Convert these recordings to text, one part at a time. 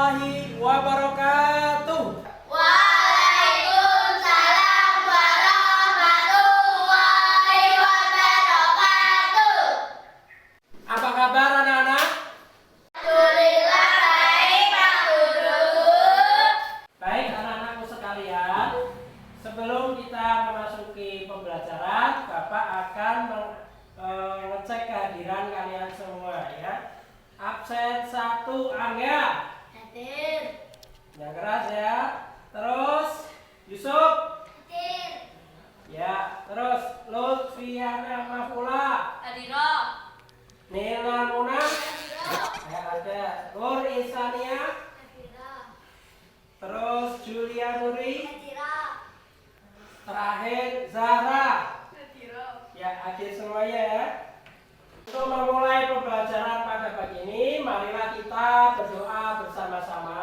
warahmatullahi wabarakatuh. Waalaikumsalam warahmatullahi wabarakatuh. Apa kabar anak-anak? Alhamdulillah baik Pak Guru. Baik anak-anakku sekalian, sebelum kita memasuki pembelajaran, Bapak akan mengecek kehadiran kalian semua ya. Absen 1 Angga. Hadir. Yang keras ya. Terus Yusuf. Hadir. Ya, terus Lutfiana Mafula. Hadiro. Nila Muna. Hadiro. Ya ada. Nur Isania. Hadiro. Terus Julia Nuri. Hadiro. Terakhir Zahra. Hadiro. Ya, hadir semuanya ya. Untuk memulai pembelajaran pada pagi ini, marilah kita berdoa bersama-sama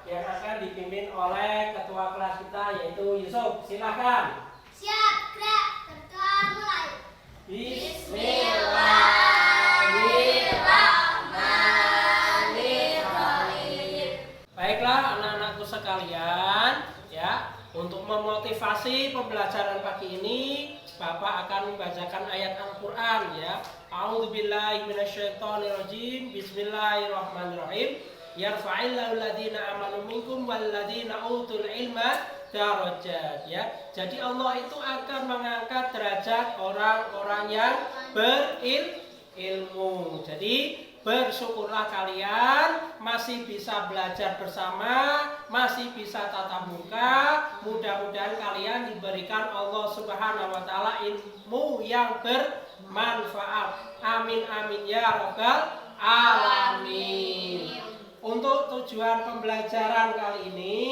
yang akan dipimpin oleh ketua kelas kita yaitu Yusuf. Silakan. Siap, gerak. Berdoa mulai. Bismillahirrahmanirrahim. Baiklah anak-anakku sekalian, ya, untuk memotivasi pembelajaran pagi ini, Bapak akan membacakan ayat Al-Qur'an ya. A'udzubillahi minasyaitonirrajim. Bismillahirrahmanirrahim. Yarfa'illahu alladziina amanu minkum walladziina utul ilma darajat ya. Jadi Allah itu akan mengangkat derajat orang-orang yang berilmu. Jadi bersyukurlah kalian masih bisa belajar bersama, masih bisa tatap muka. Mudah-mudahan kalian diberikan Allah Subhanahu wa taala ilmu yang bermanfaat. Amin amin ya rabbal alamin. Untuk tujuan pembelajaran kali ini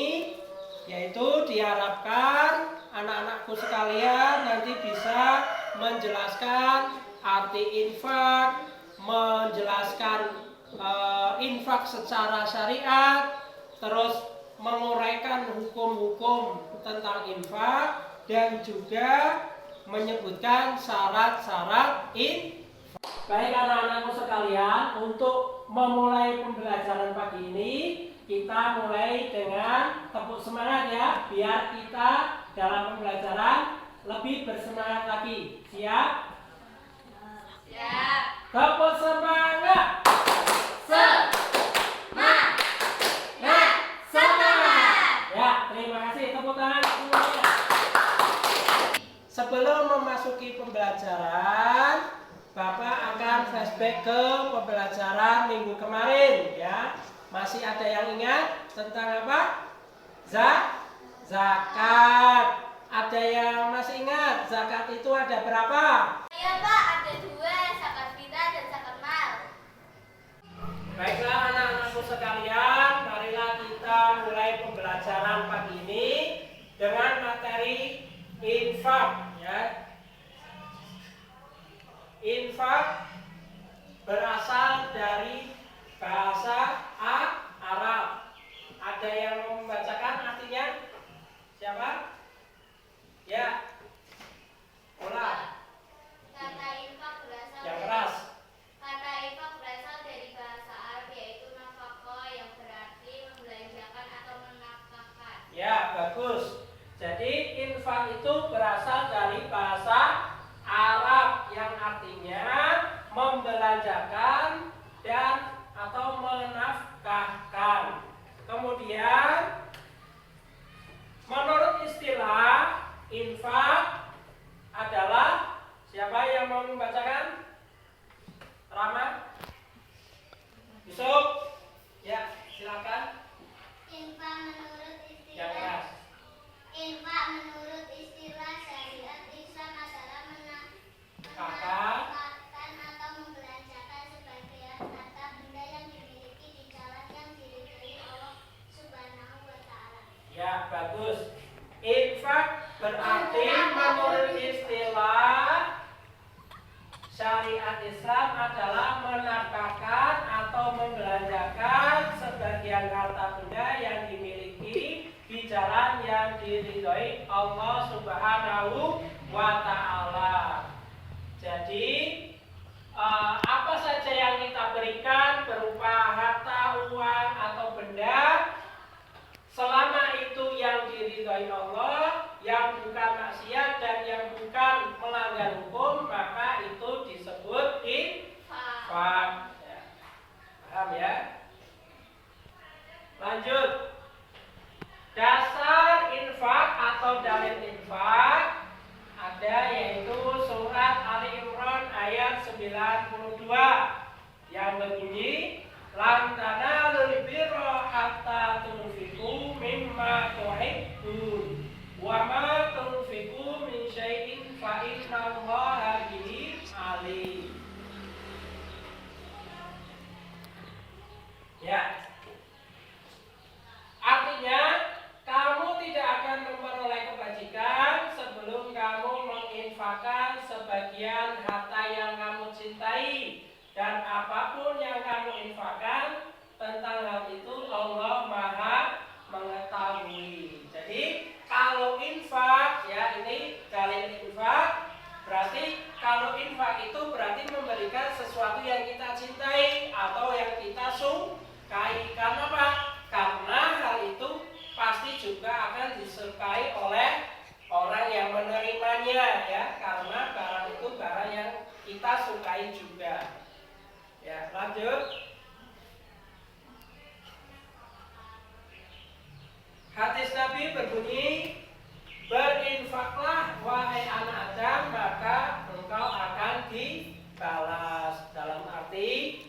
yaitu diharapkan anak-anakku sekalian nanti bisa menjelaskan arti infak, menjelaskan infak secara syariat, terus menguraikan hukum-hukum tentang infak dan juga menyebutkan syarat-syarat infak. Baik anak-anakku sekalian, untuk memulai pembelajaran pagi ini kita mulai dengan tepuk semangat ya, biar kita dalam pembelajaran lebih bersemangat lagi. Siap? Siap. Tepuk semangat. Semangat. Semangat. Ya, terima kasih. Tepuk tangan semuanya. Sebelum memasuki pembelajaran, Bapak akan flashback ke pembelajaran minggu kemarin ya. Masih ada yang ingat tentang apa? Zakat. Ada yang masih ingat zakat itu ada berapa? Ya Pak, ada 2, zakat fitrah dan zakat mal. Baiklah anak-anakku sekalian, marilah kita mulai pembelajaran pagi ini dengan materi infak ya. Infak berasal dari bahasa Arab. Ada yang mau membacakan artinya? Siapa? Ya. Mulai. Kata infak berasal Yang dari keras. Kata infak berasal dari bahasa Arab yaitu nafkah yang berarti membelanjakan atau menafkahkan. Ya, bagus. Jadi infak itu berasal dari bahasa Arab yang artinya membelanjakan dan atau menafkahkan. Kemudian menurut istilah infak adalah, siapa yang mau membacakan? Rama? Yusuf? Ya, silakan. Infak menurut Yang keras. Infak menurut istilah syariat Islam adalah Kakak. menafkahkan atau membelanjakan sebagian harta benda yang dimiliki di jalan yang diridhoi Allah Subhanahu wa taala. Ya, bagus. Infak berarti menurut istilah syariat Islam adalah menafkahkan atau membelanjakan sebagian harta benda yang dimiliki di jalan yang diridhoi Allah Subhanahu wa taala. Jadi apa saja yang kita berikan berupa harta, uang atau benda Lanjut. Dasar infak atau dalil infak ada, yaitu surat Ali Imran ayat 92 yang berbunyi, lan tanalul birra hatta tunfiqu mimma tuhibbun wa ma tunfiqu min syai'in fa innallaha bihi alim. Ya. Artinya, kamu tidak akan memperoleh kebajikan sebelum kamu menginfakkan sebagian harta yang kamu cintai, dan apapun yang kamu infakkan tentang hal itu Allah Maha mengetahui. Jadi kalau infak, ya ini dalil infak, berarti kalau infak itu berarti memberikan sesuatu yang kita cintai atau yang kita sukai. Karena apa? Karena hal itu pasti juga akan disukai oleh orang yang menerimanya, ya, karena barang itu barang yang kita sukai juga. Ya, lanjut. Hadis Nabi berbunyi, berinfaklah wahai anak Adam, maka engkau akan dibalas. Dalam arti,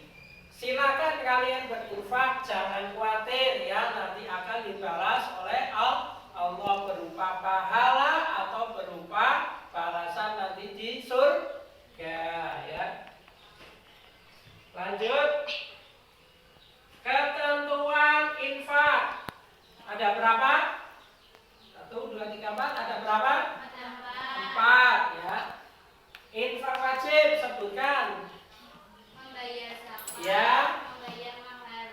silakan kalian berinfak, jangan khawatir ya, nanti akan dibalas oleh Allah berupa pahala atau berupa balasan nanti di surga, ya. Lanjut. Ketentuan infak ada berapa? 1, 2, 3, 4. Ada berapa? 4, ya. Infak wajib sebutkan. Membayar zakat, Ya. membayar mahar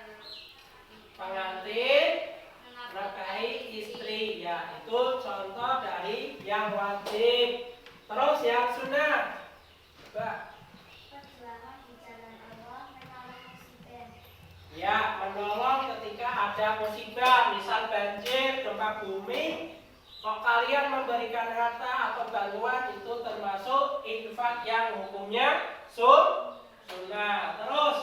Pengantin, menafkahi istri, ya, itu contoh dari yang wajib. Terus yang sunnah, coba. perjuangan di jalan Allah, menolong musibah. Ya, menolong ketika ada musibah, misal banjir, gempa bumi. Kok kalian memberikan harta atau bantuan, itu termasuk infak yang hukumnya sunnah. Terus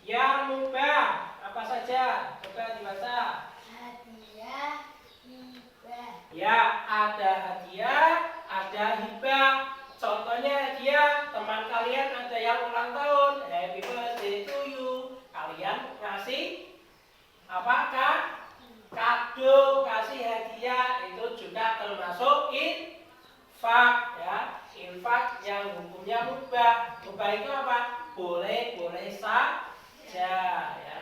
yang mubah apa saja? Coba dibaca. Hadiah, hibah. Ya, ada hadiah, ada hibah. Contohnya hadiah, teman kalian ada yang ulang tahun, happy birthday to you. Kalian ngasih apakah? Kado, kasih hadiah, itu juga termasuk infak, ya. Infak yang hukumnya mubah. Mubah itu apa? Boleh saja, ya.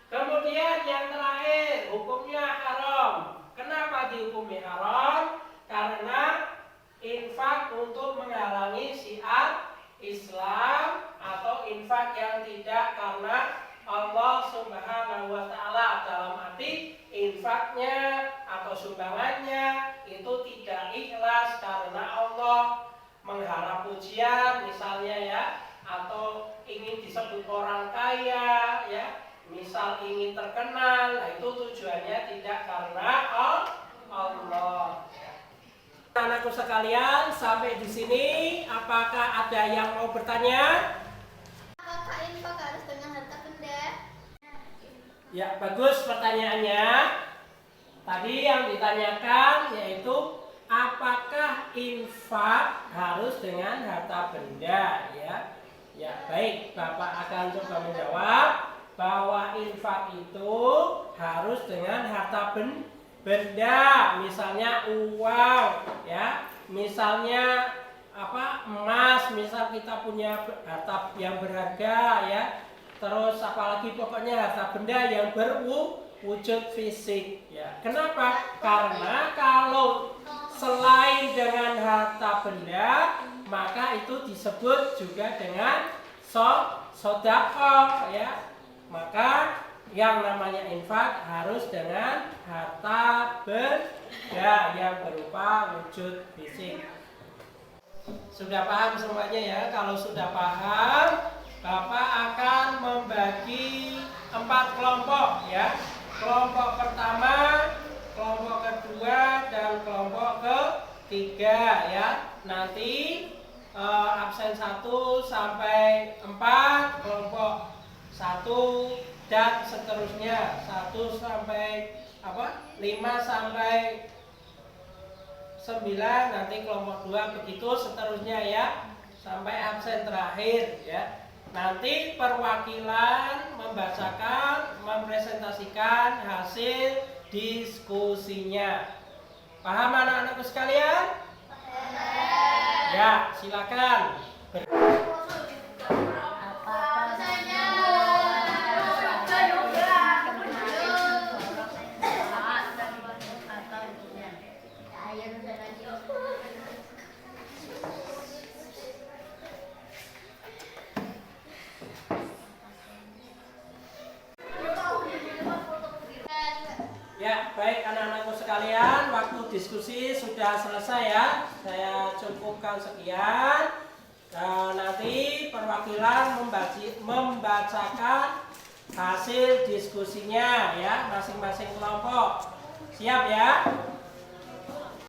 Kemudian yang terakhir, hukumnya haram. Kenapa dihukumi haram? Karena infak untuk menghalangi syiar Islam atau infak yang tidak karena Allah Subhanahu wa Ta'ala, dalam arti infaknya atau sumbangannya itu tidak ikhlas karena Allah, mengharap pujian misalnya, ya, atau ingin disebut orang kaya, ya, misal ingin terkenal, nah itu tujuannya tidak karena Allah. Anakku sekalian, sampai di sini apakah ada yang mau bertanya? Apakah infak harus dengan harta benda? Ya, bagus pertanyaannya. Tadi yang ditanyakan yaitu apakah infak harus dengan harta benda, ya? Ya, baik, Bapak akan coba menjawab bahwa infak itu harus dengan harta benda, misalnya uang, ya, misalnya emas, misal kita punya harta yang berharga, ya. Terus apalagi pokoknya harta benda yang berwujud fisik, ya. Kenapa? Karena kalau selain dengan harta benda, maka itu disebut juga dengan sedekah, ya. Maka yang namanya infak harus dengan harta benda yang berupa wujud fisik. Sudah paham semuanya, ya? Kalau sudah paham, Bapak akan membagi 4 kelompok, ya. Kelompok pertama, kelompok kedua, dan kelompok ketiga, ya. Nanti absen 1 sampai 4, kelompok 1 dan seterusnya 1 sampai 5 sampai 9, nanti kelompok 2 begitu seterusnya ya, sampai absen terakhir ya. Nanti perwakilan membacakan, mempresentasikan hasil diskusinya. Paham anak-anakku sekalian? Ya, silakan. Ya, baik anak-anakku sekalian, waktu diskusi sudah selesai ya. Saya cukupkan sekian. Nanti perwakilan membacakan hasil diskusinya ya, masing-masing kelompok. Siap ya?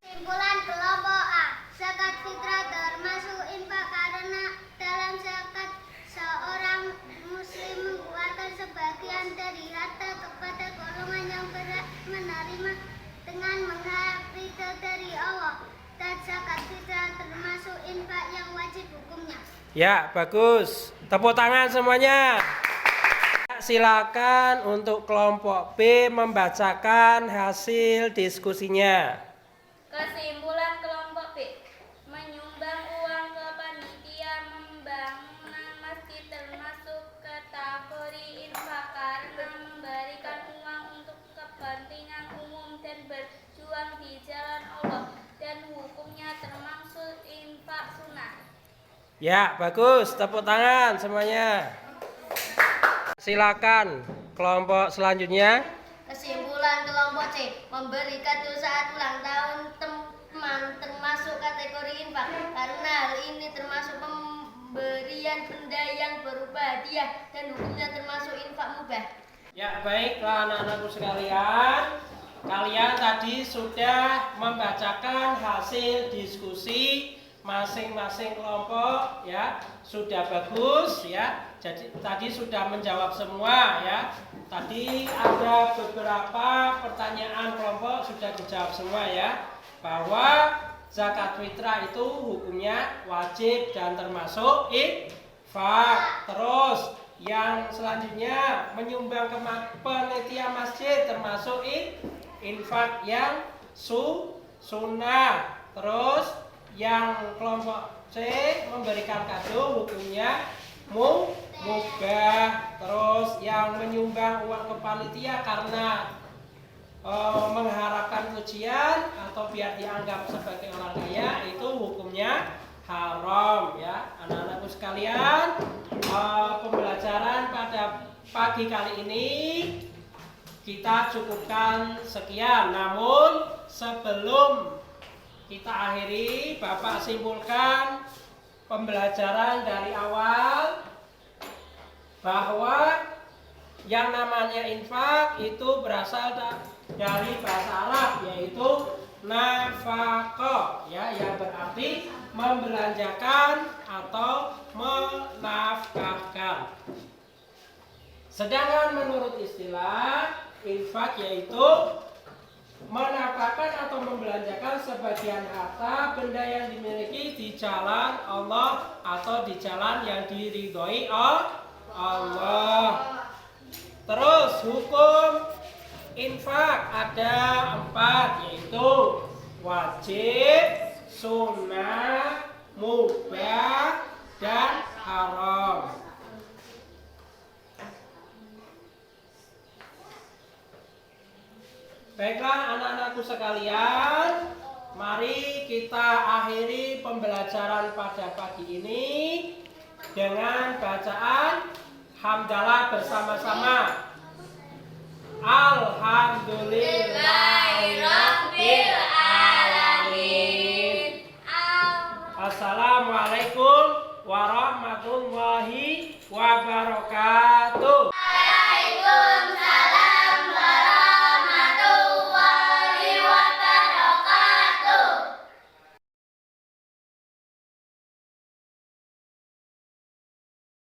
Kesimpulan kelompok A, zakat fitrah termasuk infak karena dalam zakat seorang muslim mengeluarkan sebagian dari harta kepada golongan yang berhak menerima dengan mengharap ridho dari Allah, dan zakat fitrah termasuk infak yang wajib hukumnya. Ya, bagus. Tepuk tangan semuanya. Silakan untuk kelompok B membacakan hasil diskusinya. Kesimpulan kelompok B, menyumbang uang ke panitia pembangunan masjid termasuk kategori infak karena memberikan uang untuk kepentingan umum dan berjuang di jalan Allah, dan hukumnya termasuk infak sunnah. Ya, bagus. Tepuk tangan semuanya. Silakan kelompok selanjutnya. Kesimpulan kelompok C, memberikan doa saat ulang tahun teman termasuk kategori infak karena hal ini termasuk pemberian benda yang berupa hadiah dan hukumnya termasuk infak mubah. Ya, baiklah anak-anakku sekalian. Kalian tadi sudah membacakan hasil diskusi masing-masing kelompok ya. Sudah bagus ya. Jadi tadi sudah menjawab semua ya. Tadi ada beberapa pertanyaan kelompok sudah dijawab semua ya. Bahwa zakat fitrah itu hukumnya wajib dan termasuk infak. Terus yang selanjutnya menyumbang ke panitia masjid termasuk infak yang sunnah. Terus yang kelompok C memberikan kado hukumnya mubah. Terus yang menyumbang uang ke panitia karena mengharapkan pujian atau biar dianggap sebagai orang kaya itu hukumnya haram ya. Anak-anakku sekalian, pembelajaran pada pagi kali ini kita cukupkan sekian. Namun sebelum kita akhiri, Bapak simpulkan pembelajaran dari awal bahwa yang namanya infak itu berasal dari bahasa Arab, yaitu nafaqah ya, yang berarti membelanjakan atau menafkahkan. Sedangkan menurut istilah infak yaitu menafkahkan atau membelanjakan sebagian harta benda yang dimiliki di jalan Allah atau di jalan yang diridhoi Allah. Terus hukum infak ada 4, yaitu wajib, sunnah, mubah, dan haram. Baiklah anak-anakku sekalian, mari kita akhiri pembelajaran pada pagi ini dengan bacaan hamdalah bersama-sama. Alhamdulillahirabbil alamin. Assalamualaikum warahmatullahi wabarakatuh.